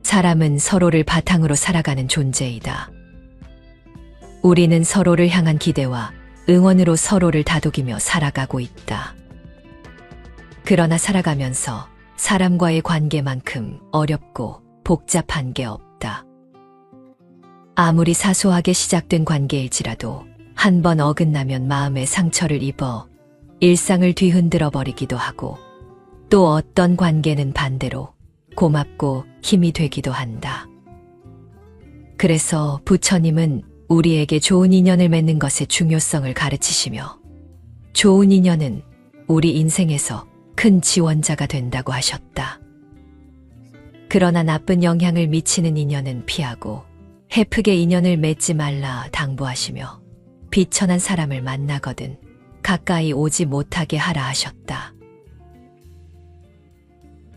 사람은 서로를 바탕으로 살아가는 존재이다. 우리는 서로를 향한 기대와 응원으로 서로를 다독이며 살아가고 있다. 그러나 살아가면서 사람과의 관계만큼 어렵고 복잡한 게 없다. 아무리 사소하게 시작된 관계일지라도 한 번 어긋나면 마음에 상처를 입어 일상을 뒤흔들어 버리기도 하고, 또 어떤 관계는 반대로 고맙고 힘이 되기도 한다. 그래서 부처님은 우리에게 좋은 인연을 맺는 것의 중요성을 가르치시며, 좋은 인연은 우리 인생에서 큰 지원자가 된다고 하셨다. 그러나 나쁜 영향을 미치는 인연은 피하고 헤프게 인연을 맺지 말라 당부하시며, 비천한 사람을 만나거든 가까이 오지 못하게 하라 하셨다.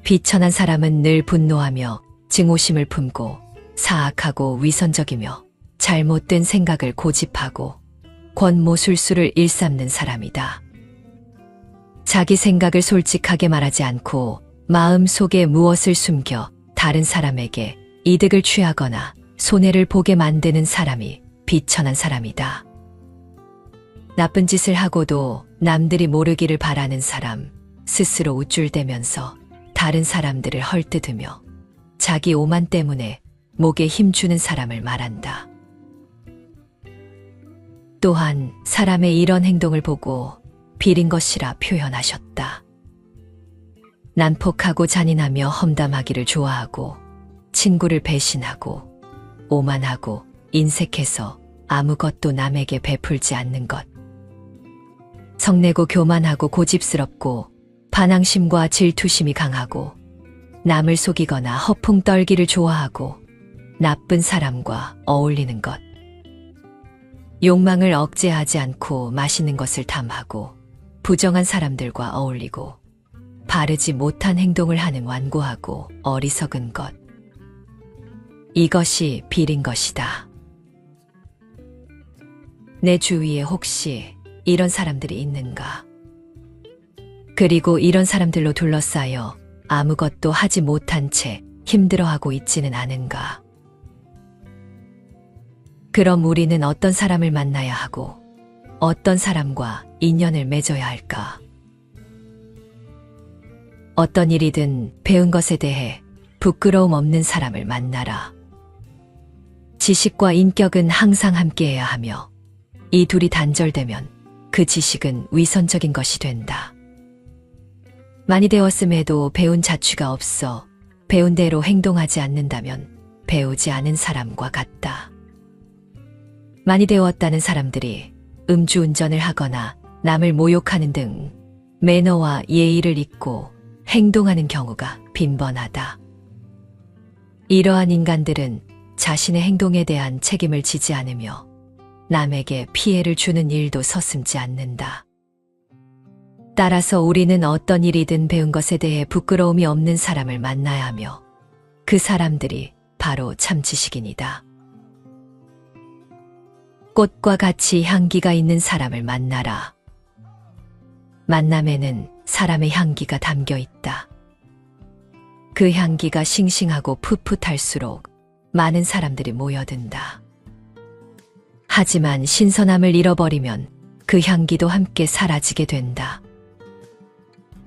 비천한 사람은 늘 분노하며 증오심을 품고 사악하고 위선적이며 잘못된 생각을 고집하고 권모술수를 일삼는 사람이다. 자기 생각을 솔직하게 말하지 않고 마음 속에 무엇을 숨겨 다른 사람에게 이득을 취하거나 손해를 보게 만드는 사람이 비천한 사람이다. 나쁜 짓을 하고도 남들이 모르기를 바라는 사람, 스스로 우쭐대면서 다른 사람들을 헐뜯으며 자기 오만 때문에 목에 힘주는 사람을 말한다. 또한 사람의 이런 행동을 보고 비린 것이라 표현하셨다. 난폭하고 잔인하며 험담하기를 좋아하고 친구를 배신하고 오만하고 인색해서 아무것도 남에게 베풀지 않는 것. 성내고 교만하고 고집스럽고 반항심과 질투심이 강하고 남을 속이거나 허풍 떨기를 좋아하고 나쁜 사람과 어울리는 것. 욕망을 억제하지 않고 맛있는 것을 탐하고 부정한 사람들과 어울리고 바르지 못한 행동을 하는 완고하고 어리석은 것. 이것이 비린 것이다. 내 주위에 혹시 이런 사람들이 있는가? 그리고 이런 사람들로 둘러싸여 아무것도 하지 못한 채 힘들어하고 있지는 않은가? 그럼 우리는 어떤 사람을 만나야 하고 어떤 사람과 인연을 맺어야 할까? 어떤 일이든 배운 것에 대해 부끄러움 없는 사람을 만나라. 지식과 인격은 항상 함께해야 하며 이 둘이 단절되면 그 지식은 위선적인 것이 된다. 많이 배웠음에도 배운 자취가 없어 배운 대로 행동하지 않는다면 배우지 않은 사람과 같다. 많이 배웠다는 사람들이 음주운전을 하거나 남을 모욕하는 등 매너와 예의를 잊고 행동하는 경우가 빈번하다. 이러한 인간들은 자신의 행동에 대한 책임을 지지 않으며 남에게 피해를 주는 일도 서슴지 않는다. 따라서 우리는 어떤 일이든 배운 것에 대해 부끄러움이 없는 사람을 만나야 하며 그 사람들이 바로 참 지식인이다. 꽃과 같이 향기가 있는 사람을 만나라. 만남에는 사람의 향기가 담겨 있다. 그 향기가 싱싱하고 풋풋할수록 많은 사람들이 모여든다. 하지만 신선함을 잃어버리면 그 향기도 함께 사라지게 된다.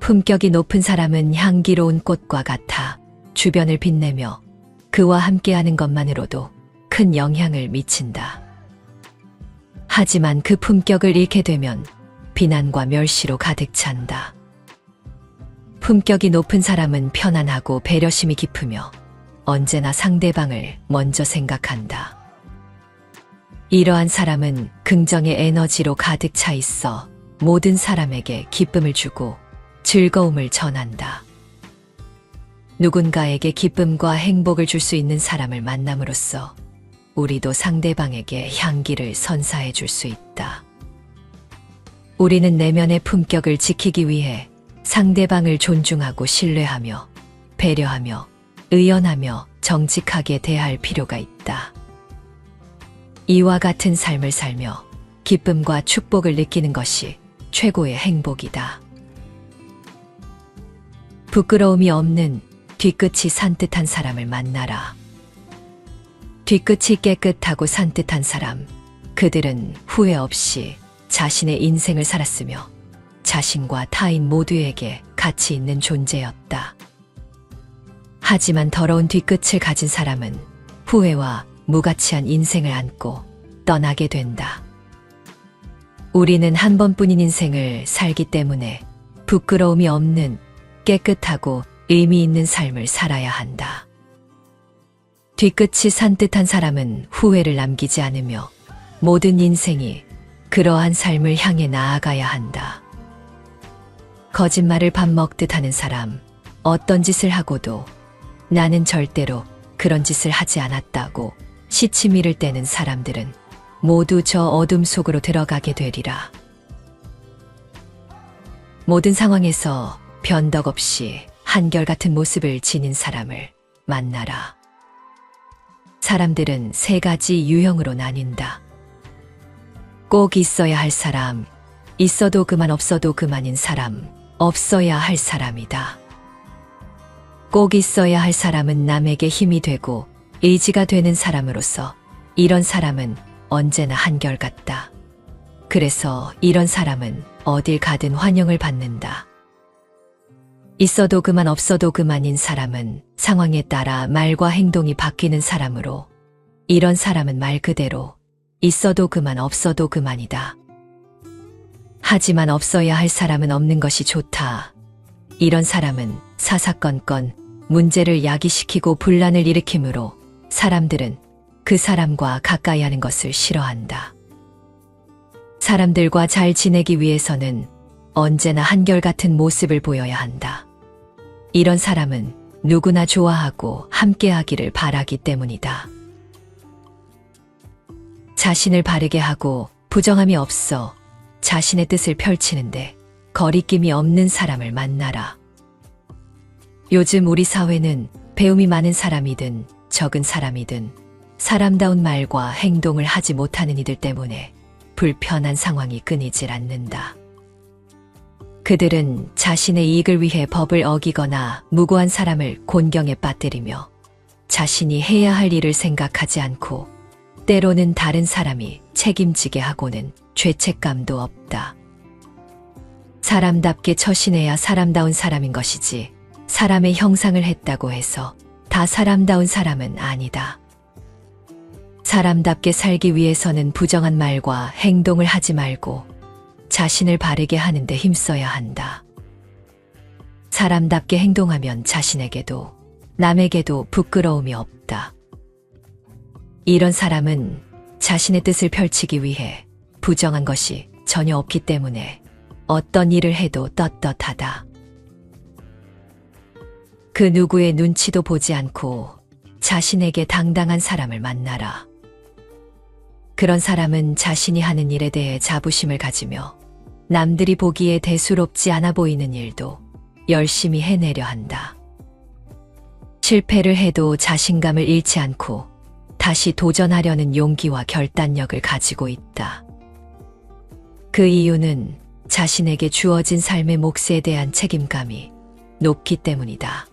품격이 높은 사람은 향기로운 꽃과 같아 주변을 빛내며 그와 함께하는 것만으로도 큰 영향을 미친다. 하지만 그 품격을 잃게 되면 비난과 멸시로 가득 찬다. 품격이 높은 사람은 편안하고 배려심이 깊으며 언제나 상대방을 먼저 생각한다. 이러한 사람은 긍정의 에너지로 가득 차 있어 모든 사람에게 기쁨을 주고 즐거움을 전한다. 누군가에게 기쁨과 행복을 줄 수 있는 사람을 만남으로써 우리도 상대방에게 향기를 선사해 줄 수 있다. 우리는 내면의 품격을 지키기 위해 상대방을 존중하고 신뢰하며 배려하며 의연하며 정직하게 대할 필요가 있다. 이와 같은 삶을 살며 기쁨과 축복을 느끼는 것이 최고의 행복이다. 부끄러움이 없는 뒤끝이 산뜻한 사람을 만나라. 뒤끝이 깨끗하고 산뜻한 사람, 그들은 후회 없이 자신의 인생을 살았으며 자신과 타인 모두에게 가치 있는 존재였다. 하지만 더러운 뒤끝을 가진 사람은 후회와 무가치한 인생을 안고 떠나게 된다. 우리는 한 번뿐인 인생을 살기 때문에 부끄러움이 없는 깨끗하고 의미 있는 삶을 살아야 한다. 뒤끝이 산뜻한 사람은 후회를 남기지 않으며 모든 인생이 그러한 삶을 향해 나아가야 한다. 거짓말을 밥 먹듯 하는 사람, 어떤 짓을 하고도 나는 절대로 그런 짓을 하지 않았다고 시치미를 떼는 사람들은 모두 저 어둠 속으로 들어가게 되리라. 모든 상황에서 변덕 없이 한결같은 모습을 지닌 사람을 만나라. 사람들은 세 가지 유형으로 나뉜다. 꼭 있어야 할 사람, 있어도 그만 없어도 그만인 사람, 없어야 할 사람이다. 꼭 있어야 할 사람은 남에게 힘이 되고 의지가 되는 사람으로서 이런 사람은 언제나 한결같다. 그래서 이런 사람은 어딜 가든 환영을 받는다. 있어도 그만 없어도 그만인 사람은 상황에 따라 말과 행동이 바뀌는 사람으로 이런 사람은 말 그대로 있어도 그만 없어도 그만이다. 하지만 없어야 할 사람은 없는 것이 좋다. 이런 사람은 사사건건 문제를 야기시키고 분란을 일으키므로 사람들은 그 사람과 가까이 하는 것을 싫어한다. 사람들과 잘 지내기 위해서는 언제나 한결같은 모습을 보여야 한다. 이런 사람은 누구나 좋아하고 함께하기를 바라기 때문이다. 자신을 바르게 하고 부정함이 없어 자신의 뜻을 펼치는데 거리낌이 없는 사람을 만나라. 요즘 우리 사회는 배움이 많은 사람이든 적은 사람이든 사람다운 말과 행동을 하지 못하는 이들 때문에 불편한 상황이 끊이질 않는다. 그들은 자신의 이익을 위해 법을 어기거나 무고한 사람을 곤경에 빠뜨리며 자신이 해야 할 일을 생각하지 않고 때로는 다른 사람이 책임지게 하고는 죄책감도 없다. 사람답게 처신해야 사람다운 사람인 것이지 사람의 형상을 했다고 해서 다 사람다운 사람은 아니다. 사람답게 살기 위해서는 부정한 말과 행동을 하지 말고 자신을 바르게 하는 데 힘써야 한다. 사람답게 행동하면 자신에게도 남에게도 부끄러움이 없다. 이런 사람은 자신의 뜻을 펼치기 위해 부정한 것이 전혀 없기 때문에 어떤 일을 해도 떳떳하다. 그 누구의 눈치도 보지 않고 자신에게 당당한 사람을 만나라. 그런 사람은 자신이 하는 일에 대해 자부심을 가지며 남들이 보기에 대수롭지 않아 보이는 일도 열심히 해내려 한다. 실패를 해도 자신감을 잃지 않고 다시 도전하려는 용기와 결단력을 가지고 있다. 그 이유는 자신에게 주어진 삶의 몫에 대한 책임감이 높기 때문이다.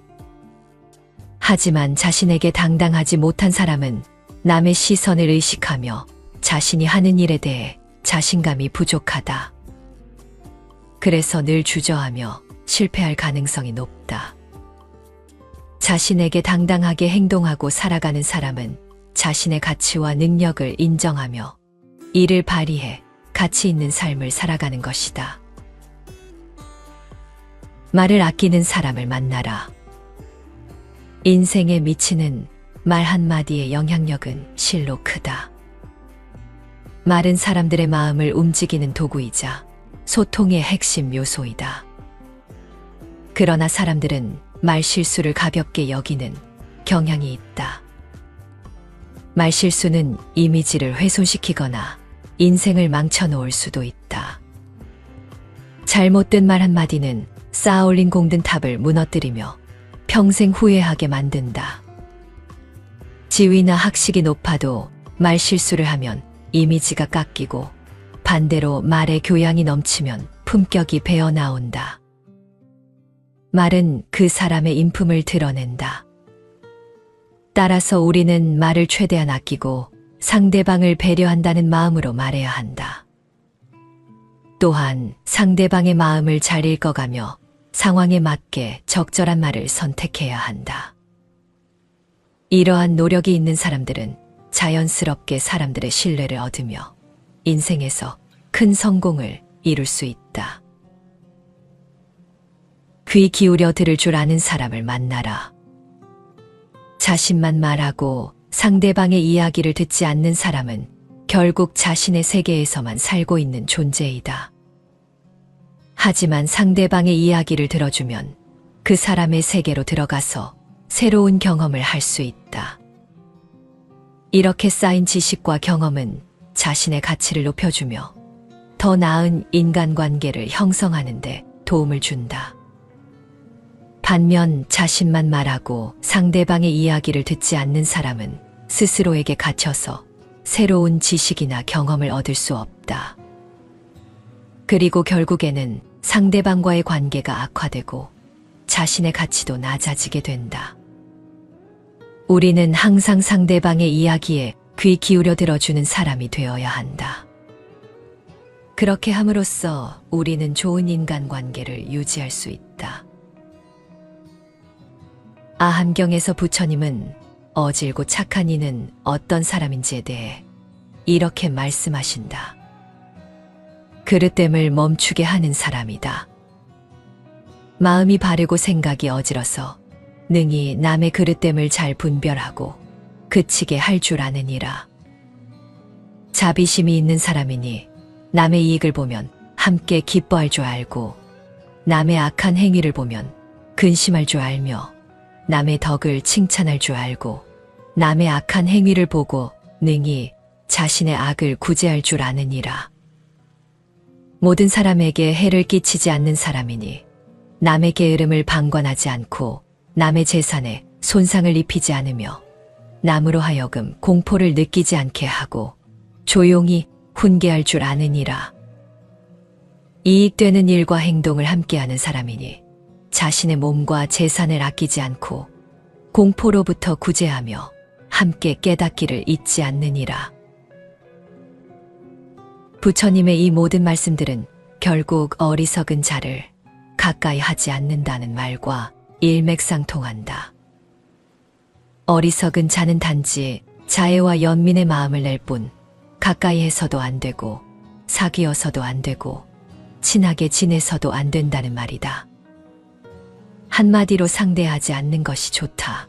하지만 자신에게 당당하지 못한 사람은 남의 시선을 의식하며 자신이 하는 일에 대해 자신감이 부족하다. 그래서 늘 주저하며 실패할 가능성이 높다. 자신에게 당당하게 행동하고 살아가는 사람은 자신의 가치와 능력을 인정하며 이를 발휘해 가치 있는 삶을 살아가는 것이다. 말을 아끼는 사람을 만나라. 인생에 미치는 말 한마디의 영향력은 실로 크다. 말은 사람들의 마음을 움직이는 도구이자 소통의 핵심 요소이다. 그러나 사람들은 말 실수를 가볍게 여기는 경향이 있다. 말 실수는 이미지를 훼손시키거나 인생을 망쳐놓을 수도 있다. 잘못된 말 한마디는 쌓아올린 공든 탑을 무너뜨리며 평생 후회하게 만든다. 지위나 학식이 높아도 말 실수를 하면 이미지가 깎이고 반대로 말의 교양이 넘치면 품격이 배어나온다. 말은 그 사람의 인품을 드러낸다. 따라서 우리는 말을 최대한 아끼고 상대방을 배려한다는 마음으로 말해야 한다. 또한 상대방의 마음을 잘 읽어가며 상황에 맞게 적절한 말을 선택해야 한다. 이러한 노력이 있는 사람들은 자연스럽게 사람들의 신뢰를 얻으며 인생에서 큰 성공을 이룰 수 있다. 귀 기울여 들을 줄 아는 사람을 만나라. 자신만 말하고 상대방의 이야기를 듣지 않는 사람은 결국 자신의 세계에서만 살고 있는 존재이다. 하지만 상대방의 이야기를 들어주면 그 사람의 세계로 들어가서 새로운 경험을 할 수 있다. 이렇게 쌓인 지식과 경험은 자신의 가치를 높여주며 더 나은 인간관계를 형성하는 데 도움을 준다. 반면 자신만 말하고 상대방의 이야기를 듣지 않는 사람은 스스로에게 갇혀서 새로운 지식이나 경험을 얻을 수 없다. 그리고 결국에는 상대방과의 관계가 악화되고 자신의 가치도 낮아지게 된다. 우리는 항상 상대방의 이야기에 귀 기울여 들어주는 사람이 되어야 한다. 그렇게 함으로써 우리는 좋은 인간관계를 유지할 수 있다. 아함경에서 부처님은 어질고 착한 이는 어떤 사람인지에 대해 이렇게 말씀하신다. 그릇됨을 멈추게 하는 사람이다. 마음이 바르고 생각이 어질어서 능히 남의 그릇됨을 잘 분별하고 그치게 할 줄 아느니라. 자비심이 있는 사람이니 남의 이익을 보면 함께 기뻐할 줄 알고 남의 악한 행위를 보면 근심할 줄 알며 남의 덕을 칭찬할 줄 알고 남의 악한 행위를 보고 능히 자신의 악을 구제할 줄 아느니라. 모든 사람에게 해를 끼치지 않는 사람이니 남의 게으름을 방관하지 않고 남의 재산에 손상을 입히지 않으며 남으로 하여금 공포를 느끼지 않게 하고 조용히 훈계할 줄 아느니라. 이익되는 일과 행동을 함께하는 사람이니 자신의 몸과 재산을 아끼지 않고 공포로부터 구제하며 함께 깨닫기를 잊지 않느니라. 부처님의 이 모든 말씀들은 결국 어리석은 자를 가까이 하지 않는다는 말과 일맥상통한다. 어리석은 자는 단지 자애와 연민의 마음을 낼 뿐 가까이 해서도 안 되고 사귀어서도 안 되고 친하게 지내서도 안 된다는 말이다. 한마디로 상대하지 않는 것이 좋다.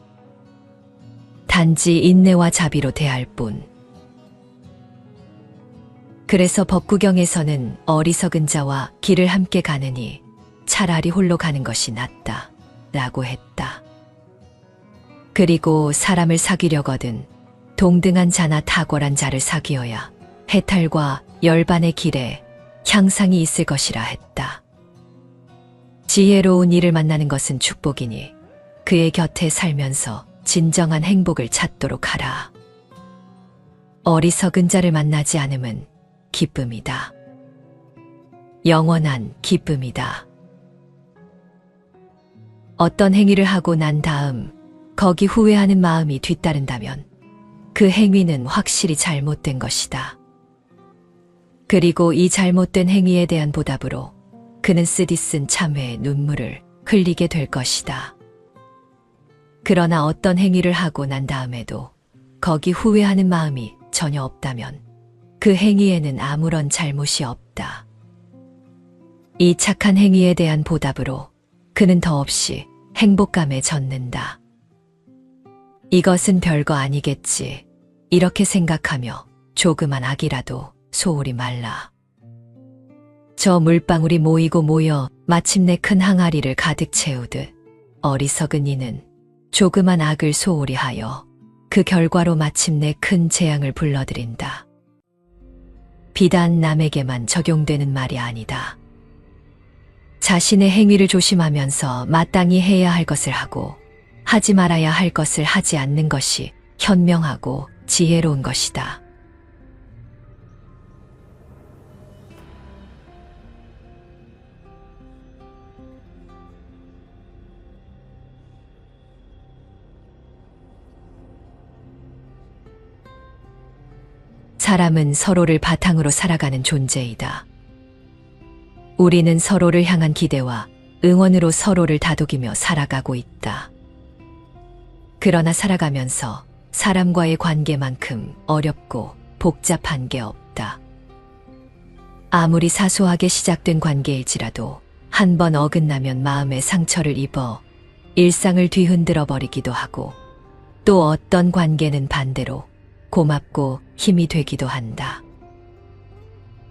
단지 인내와 자비로 대할 뿐. 그래서 법구경에서는 어리석은 자와 길을 함께 가느니 차라리 홀로 가는 것이 낫다 라고 했다. 그리고 사람을 사귀려거든 동등한 자나 탁월한 자를 사귀어야 해탈과 열반의 길에 향상이 있을 것이라 했다. 지혜로운 이를 만나는 것은 축복이니 그의 곁에 살면서 진정한 행복을 찾도록 하라. 어리석은 자를 만나지 않음은 기쁨이다. 영원한 기쁨이다. 어떤 행위를 하고 난 다음 거기 후회하는 마음이 뒤따른다면 그 행위는 확실히 잘못된 것이다. 그리고 이 잘못된 행위에 대한 보답으로 그는 쓰디쓴 참회의 눈물을 흘리게 될 것이다. 그러나 어떤 행위를 하고 난 다음에도 거기 후회하는 마음이 전혀 없다면 그 행위에는 아무런 잘못이 없다. 이 착한 행위에 대한 보답으로 그는 더없이 행복감에 젖는다. 이것은 별거 아니겠지. 이렇게 생각하며 조그만 악이라도 소홀히 말라. 저 물방울이 모이고 모여 마침내 큰 항아리를 가득 채우듯 어리석은 이는 조그만 악을 소홀히 하여 그 결과로 마침내 큰 재앙을 불러들인다. 비단 남에게만 적용되는 말이 아니다. 자신의 행위를 조심하면서 마땅히 해야 할 것을 하고 하지 말아야 할 것을 하지 않는 것이 현명하고 지혜로운 것이다. 사람은 서로를 바탕으로 살아가는 존재이다. 우리는 서로를 향한 기대와 응원으로 서로를 다독이며 살아가고 있다. 그러나 살아가면서 사람과의 관계만큼 어렵고 복잡한 게 없다. 아무리 사소하게 시작된 관계일지라도 한 번 어긋나면 마음에 상처를 입어 일상을 뒤흔들어 버리기도 하고, 또 어떤 관계는 반대로 고맙고 힘이 되기도 한다.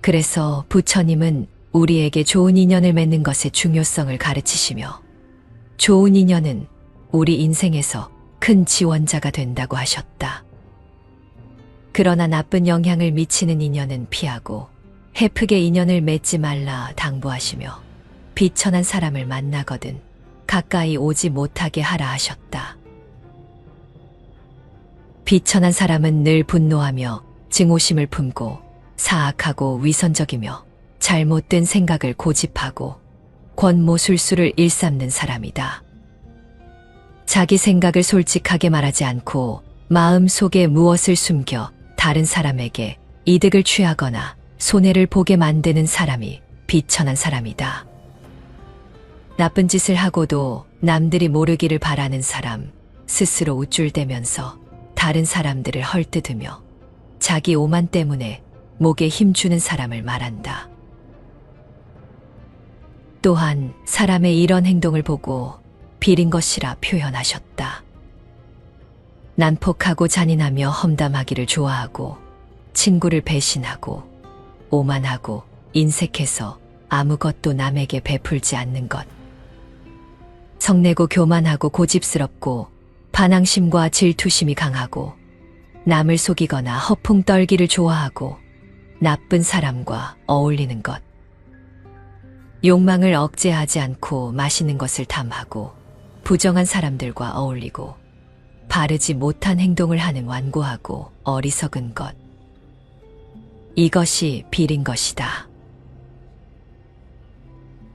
그래서 부처님은 우리에게 좋은 인연을 맺는 것의 중요성을 가르치시며, 좋은 인연은 우리 인생에서 큰 지원자가 된다고 하셨다. 그러나 나쁜 영향을 미치는 인연은 피하고 헤프게 인연을 맺지 말라 당부하시며, 비천한 사람을 만나거든 가까이 오지 못하게 하라 하셨다. 비천한 사람은 늘 분노하며 증오심을 품고 사악하고 위선적이며 잘못된 생각을 고집하고 권모술수를 일삼는 사람이다. 자기 생각을 솔직하게 말하지 않고 마음 속에 무엇을 숨겨 다른 사람에게 이득을 취하거나 손해를 보게 만드는 사람이 비천한 사람이다. 나쁜 짓을 하고도 남들이 모르기를 바라는 사람, 스스로 우쭐대면서 다른 사람들을 헐뜯으며 자기 오만 때문에 목에 힘주는 사람을 말한다. 또한 사람의 이런 행동을 보고 비린 것이라 표현하셨다. 난폭하고 잔인하며 험담하기를 좋아하고 친구를 배신하고 오만하고 인색해서 아무것도 남에게 베풀지 않는 것. 성내고 교만하고 고집스럽고 반항심과 질투심이 강하고 남을 속이거나 허풍 떨기를 좋아하고 나쁜 사람과 어울리는 것. 욕망을 억제하지 않고 맛있는 것을 탐하고 부정한 사람들과 어울리고 바르지 못한 행동을 하는 완고하고 어리석은 것. 이것이 비린 것이다.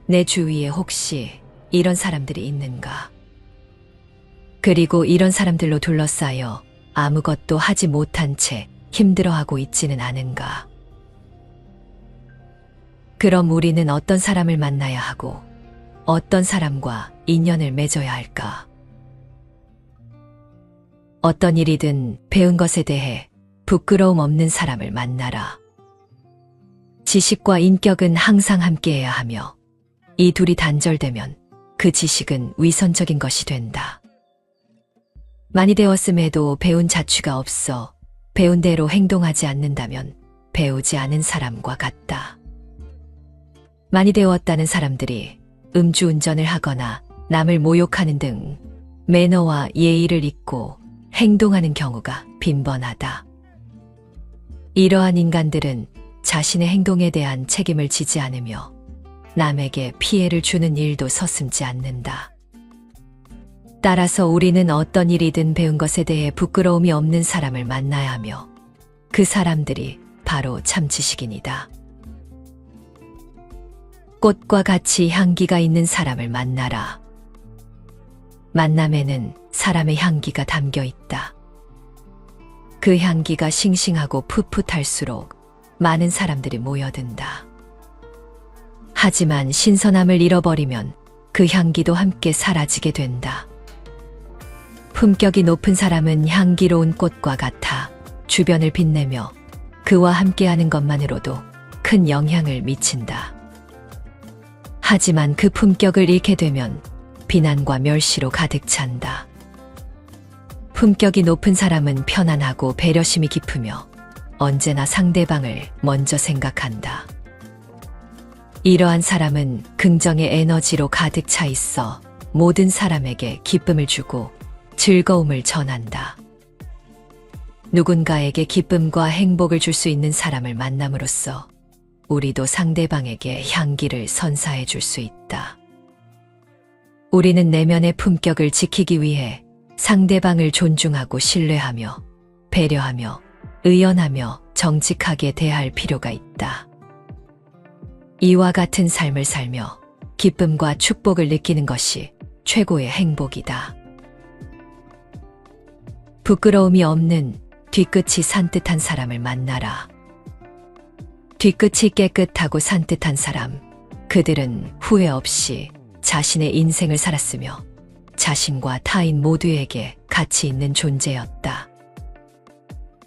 내 주위에 혹시 이런 사람들이 있는가? 그리고 이런 사람들로 둘러싸여 아무것도 하지 못한 채 힘들어하고 있지는 않은가? 그럼 우리는 어떤 사람을 만나야 하고 어떤 사람과 인연을 맺어야 할까? 어떤 일이든 배운 것에 대해 부끄러움 없는 사람을 만나라. 지식과 인격은 항상 함께해야 하며 이 둘이 단절되면 그 지식은 위선적인 것이 된다. 많이 배웠음에도 배운 자취가 없어 배운 대로 행동하지 않는다면 배우지 않은 사람과 같다. 많이 배웠다는 사람들이 음주운전을 하거나 남을 모욕하는 등 매너와 예의를 잊고 행동하는 경우가 빈번하다. 이러한 인간들은 자신의 행동에 대한 책임을 지지 않으며 남에게 피해를 주는 일도 서슴지 않는다. 따라서 우리는 어떤 일이든 배운 것에 대해 부끄러움이 없는 사람을 만나야 하며 그 사람들이 바로 참 지식인이다. 꽃과 같이 향기가 있는 사람을 만나라. 만남에는 사람의 향기가 담겨 있다. 그 향기가 싱싱하고 풋풋할수록 많은 사람들이 모여든다. 하지만 신선함을 잃어버리면 그 향기도 함께 사라지게 된다. 품격이 높은 사람은 향기로운 꽃과 같아 주변을 빛내며 그와 함께하는 것만으로도 큰 영향을 미친다. 하지만 그 품격을 잃게 되면 비난과 멸시로 가득 찬다. 품격이 높은 사람은 편안하고 배려심이 깊으며 언제나 상대방을 먼저 생각한다. 이러한 사람은 긍정의 에너지로 가득 차 있어 모든 사람에게 기쁨을 주고 즐거움을 전한다. 누군가에게 기쁨과 행복을 줄 수 있는 사람을 만남으로써 우리도 상대방에게 향기를 선사해 줄 수 있다. 우리는 내면의 품격을 지키기 위해 상대방을 존중하고 신뢰하며 배려하며 의연하며 정직하게 대할 필요가 있다. 이와 같은 삶을 살며 기쁨과 축복을 느끼는 것이 최고의 행복이다. 부끄러움이 없는 뒤끝이 산뜻한 사람을 만나라. 뒤끝이 깨끗하고 산뜻한 사람, 그들은 후회 없이 자신의 인생을 살았으며 자신과 타인 모두에게 가치 있는 존재였다.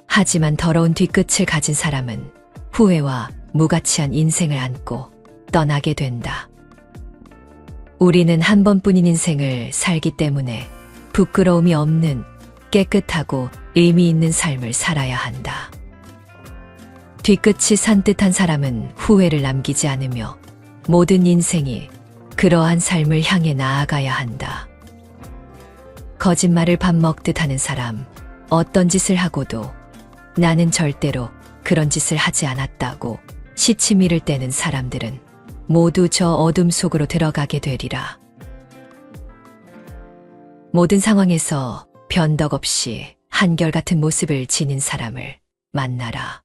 하지만 더러운 뒤끝을 가진 사람은 후회와 무가치한 인생을 안고 떠나게 된다. 우리는 한 번뿐인 인생을 살기 때문에 부끄러움이 없는 깨끗하고 의미 있는 삶을 살아야 한다. 뒤끝이 산뜻한 사람은 후회를 남기지 않으며 모든 인생이 그러한 삶을 향해 나아가야 한다. 거짓말을 밥 먹듯 하는 사람, 어떤 짓을 하고도 나는 절대로 그런 짓을 하지 않았다고 시치미를 떼는 사람들은 모두 저 어둠 속으로 들어가게 되리라. 모든 상황에서 변덕 없이 한결같은 모습을 지닌 사람을 만나라.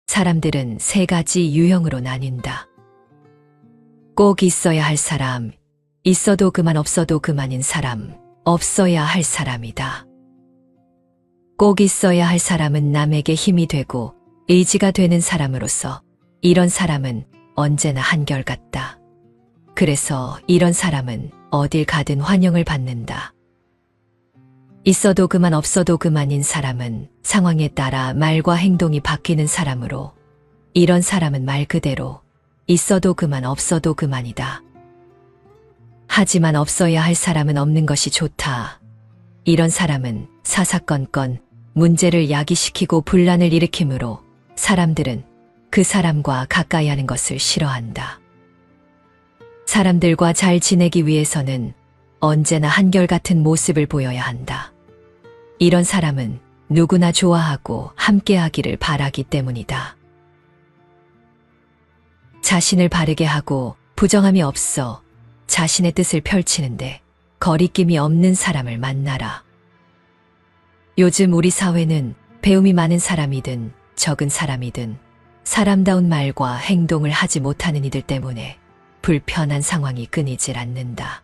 사람들은 세 가지 유형으로 나뉜다. 꼭 있어야 할 사람, 있어도 그만 없어도 그만인 사람, 없어야 할 사람이다. 꼭 있어야 할 사람은 남에게 힘이 되고 의지가 되는 사람으로서 이런 사람은 언제나 한결같다. 그래서 이런 사람은 어딜 가든 환영을 받는다. 있어도 그만 없어도 그만인 사람은 상황에 따라 말과 행동이 바뀌는 사람으로 이런 사람은 말 그대로 있어도 그만 없어도 그만이다. 하지만 없어야 할 사람은 없는 것이 좋다. 이런 사람은 사사건건 문제를 야기시키고 분란을 일으키므로 사람들은 그 사람과 가까이 하는 것을 싫어한다. 사람들과 잘 지내기 위해서는 언제나 한결같은 모습을 보여야 한다. 이런 사람은 누구나 좋아하고 함께하기를 바라기 때문이다. 자신을 바르게 하고 부정함이 없어 자신의 뜻을 펼치는데 거리낌이 없는 사람을 만나라. 요즘 우리 사회는 배움이 많은 사람이든 적은 사람이든 사람다운 말과 행동을 하지 못하는 이들 때문에 불편한 상황이 끊이질 않는다.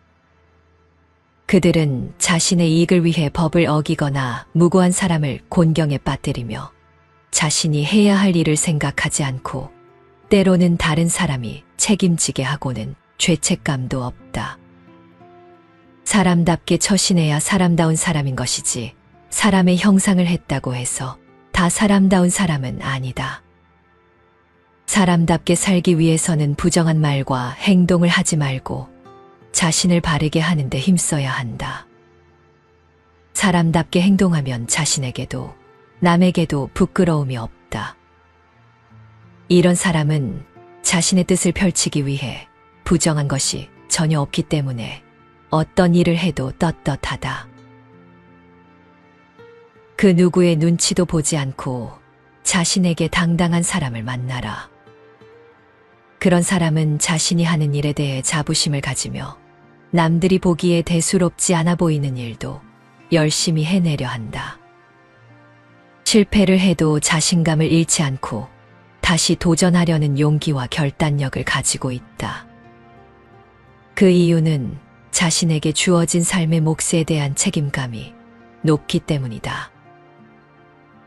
그들은 자신의 이익을 위해 법을 어기거나 무고한 사람을 곤경에 빠뜨리며 자신이 해야 할 일을 생각하지 않고 때로는 다른 사람이 책임지게 하고는 죄책감도 없다. 사람답게 처신해야 사람다운 사람인 것이지 사람의 형상을 했다고 해서 다 사람다운 사람은 아니다. 사람답게 살기 위해서는 부정한 말과 행동을 하지 말고 자신을 바르게 하는 데 힘써야 한다. 사람답게 행동하면 자신에게도 남에게도 부끄러움이 없다. 이런 사람은 자신의 뜻을 펼치기 위해 부정한 것이 전혀 없기 때문에 어떤 일을 해도 떳떳하다. 그 누구의 눈치도 보지 않고 자신에게 당당한 사람을 만나라. 그런 사람은 자신이 하는 일에 대해 자부심을 가지며 남들이 보기에 대수롭지 않아 보이는 일도 열심히 해내려 한다. 실패를 해도 자신감을 잃지 않고 다시 도전하려는 용기와 결단력을 가지고 있다. 그 이유는 자신에게 주어진 삶의 몫에 대한 책임감이 높기 때문이다.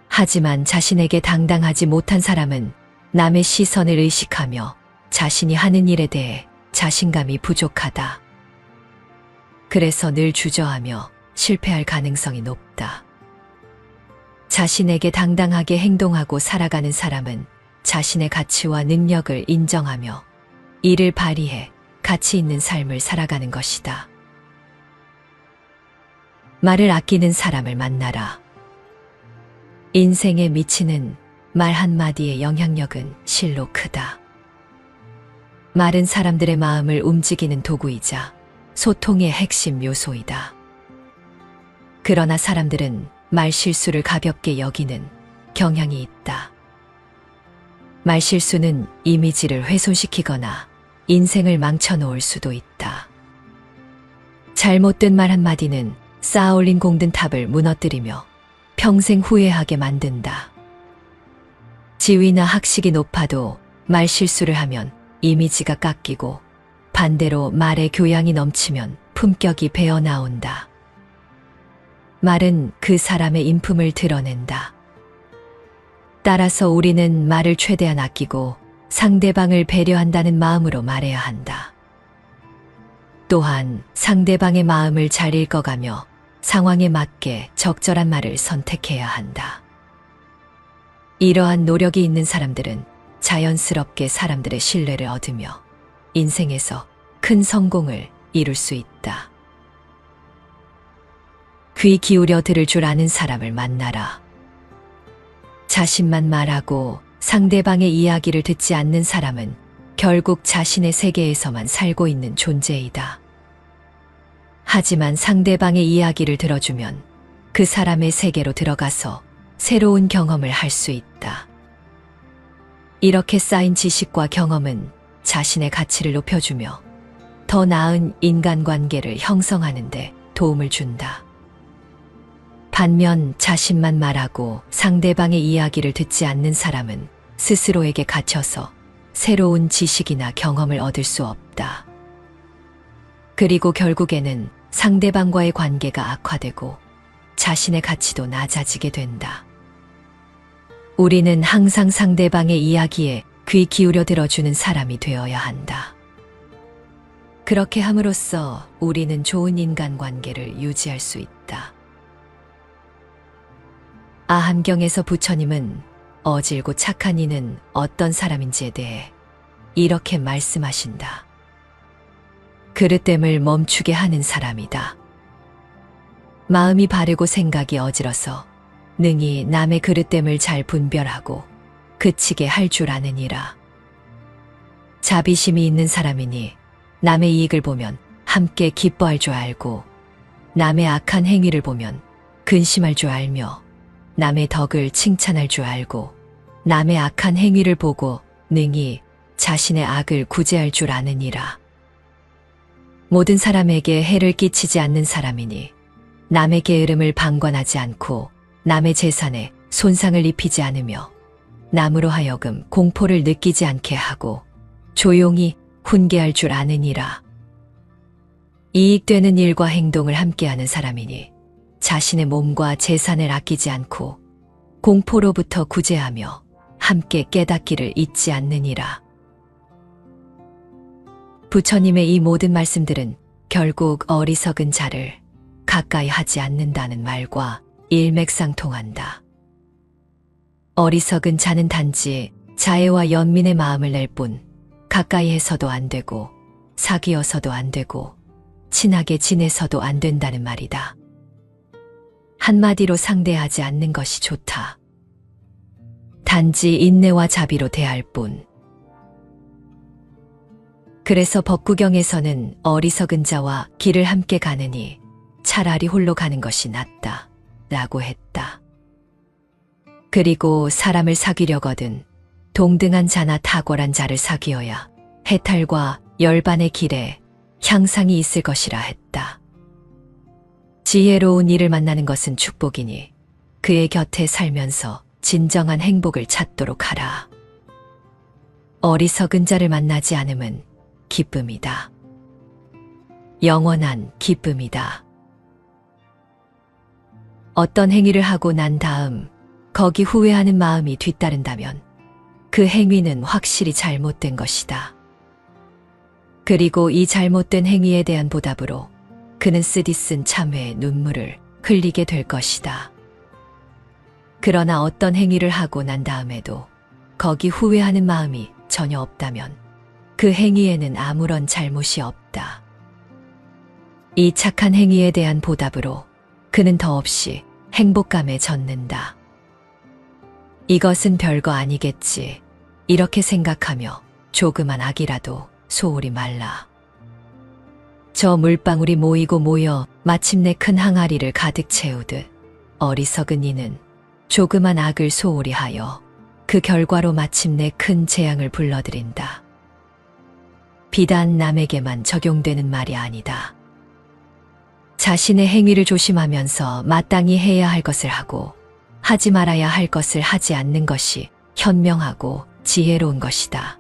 하지만 자신에게 당당하지 못한 사람은 남의 시선을 의식하며 자신이 하는 일에 대해 자신감이 부족하다. 그래서 늘 주저하며 실패할 가능성이 높다. 자신에게 당당하게 행동하고 살아가는 사람은 자신의 가치와 능력을 인정하며 이를 발휘해 가치 있는 삶을 살아가는 것이다. 말을 아끼는 사람을 만나라. 인생에 미치는 말 한마디의 영향력은 실로 크다. 말은 사람들의 마음을 움직이는 도구이자 소통의 핵심 요소이다. 그러나 사람들은 말 실수를 가볍게 여기는 경향이 있다. 말 실수는 이미지를 훼손시키거나 인생을 망쳐놓을 수도 있다. 잘못된 말 한마디는 쌓아올린 공든 탑을 무너뜨리며 평생 후회하게 만든다. 지위나 학식이 높아도 말 실수를 하면 이미지가 깎이고 반대로 말의 교양이 넘치면 품격이 배어나온다. 말은 그 사람의 인품을 드러낸다. 따라서 우리는 말을 최대한 아끼고 상대방을 배려한다는 마음으로 말해야 한다. 또한 상대방의 마음을 잘 읽어가며 상황에 맞게 적절한 말을 선택해야 한다. 이러한 노력이 있는 사람들은 자연스럽게 사람들의 신뢰를 얻으며 인생에서 큰 성공을 이룰 수 있다. 귀 기울여 들을 줄 아는 사람을 만나라. 자신만 말하고 상대방의 이야기를 듣지 않는 사람은 결국 자신의 세계에서만 살고 있는 존재이다. 하지만 상대방의 이야기를 들어주면 그 사람의 세계로 들어가서 새로운 경험을 할 수 있다. 이렇게 쌓인 지식과 경험은 자신의 가치를 높여주며 더 나은 인간관계를 형성하는 데 도움을 준다. 반면 자신만 말하고 상대방의 이야기를 듣지 않는 사람은 스스로에게 갇혀서 새로운 지식이나 경험을 얻을 수 없다. 그리고 결국에는 상대방과의 관계가 악화되고 자신의 가치도 낮아지게 된다. 우리는 항상 상대방의 이야기에 귀 기울여 들어주는 사람이 되어야 한다. 그렇게 함으로써 우리는 좋은 인간관계를 유지할 수 있다. 아함경에서 부처님은 어질고 착한 이는 어떤 사람인지에 대해 이렇게 말씀하신다. 그릇됨을 멈추게 하는 사람이다. 마음이 바르고 생각이 어질어서 능히 남의 그릇됨을 잘 분별하고 그치게 할 줄 아느니라. 자비심이 있는 사람이니 남의 이익을 보면 함께 기뻐할 줄 알고 남의 악한 행위를 보면 근심할 줄 알며 남의 덕을 칭찬할 줄 알고 남의 악한 행위를 보고 능히 자신의 악을 구제할 줄 아느니라. 모든 사람에게 해를 끼치지 않는 사람이니 남의 게으름을 방관하지 않고 남의 재산에 손상을 입히지 않으며 남으로 하여금 공포를 느끼지 않게 하고 조용히 훈계할 줄 아느니라. 이익되는 일과 행동을 함께하는 사람이니 자신의 몸과 재산을 아끼지 않고 공포로부터 구제하며 함께 깨닫기를 잊지 않느니라. 부처님의 이 모든 말씀들은 결국 어리석은 자를 가까이 하지 않는다는 말과 일맥상통한다. 어리석은 자는 단지 자애와 연민의 마음을 낼 뿐 가까이 해서도 안 되고 사귀어서도 안 되고 친하게 지내서도 안 된다는 말이다. 한마디로 상대하지 않는 것이 좋다. 단지 인내와 자비로 대할 뿐. 그래서 법구경에서는 어리석은 자와 길을 함께 가느니 차라리 홀로 가는 것이 낫다 라고 했다. 그리고 사람을 사귀려거든 동등한 자나 탁월한 자를 사귀어야 해탈과 열반의 길에 향상이 있을 것이라 했다. 지혜로운 이를 만나는 것은 축복이니 그의 곁에 살면서 진정한 행복을 찾도록 하라. 어리석은 자를 만나지 않음은 기쁨이다. 영원한 기쁨이다. 어떤 행위를 하고 난 다음 거기 후회하는 마음이 뒤따른다면 그 행위는 확실히 잘못된 것이다. 그리고 이 잘못된 행위에 대한 보답으로 그는 쓰디쓴 참회의 눈물을 흘리게 될 것이다. 그러나 어떤 행위를 하고 난 다음에도 거기 후회하는 마음이 전혀 없다면 그 행위에는 아무런 잘못이 없다. 이 착한 행위에 대한 보답으로 그는 더없이 행복감에 젖는다. 이것은 별거 아니겠지. 이렇게 생각하며 조그만 악이라도 소홀히 말라. 저 물방울이 모이고 모여 마침내 큰 항아리를 가득 채우듯 어리석은 이는 조그만 악을 소홀히 하여 그 결과로 마침내 큰 재앙을 불러들인다. 비단 남에게만 적용되는 말이 아니다. 자신의 행위를 조심하면서 마땅히 해야 할 것을 하고 하지 말아야 할 것을 하지 않는 것이 현명하고 지혜로운 것이다.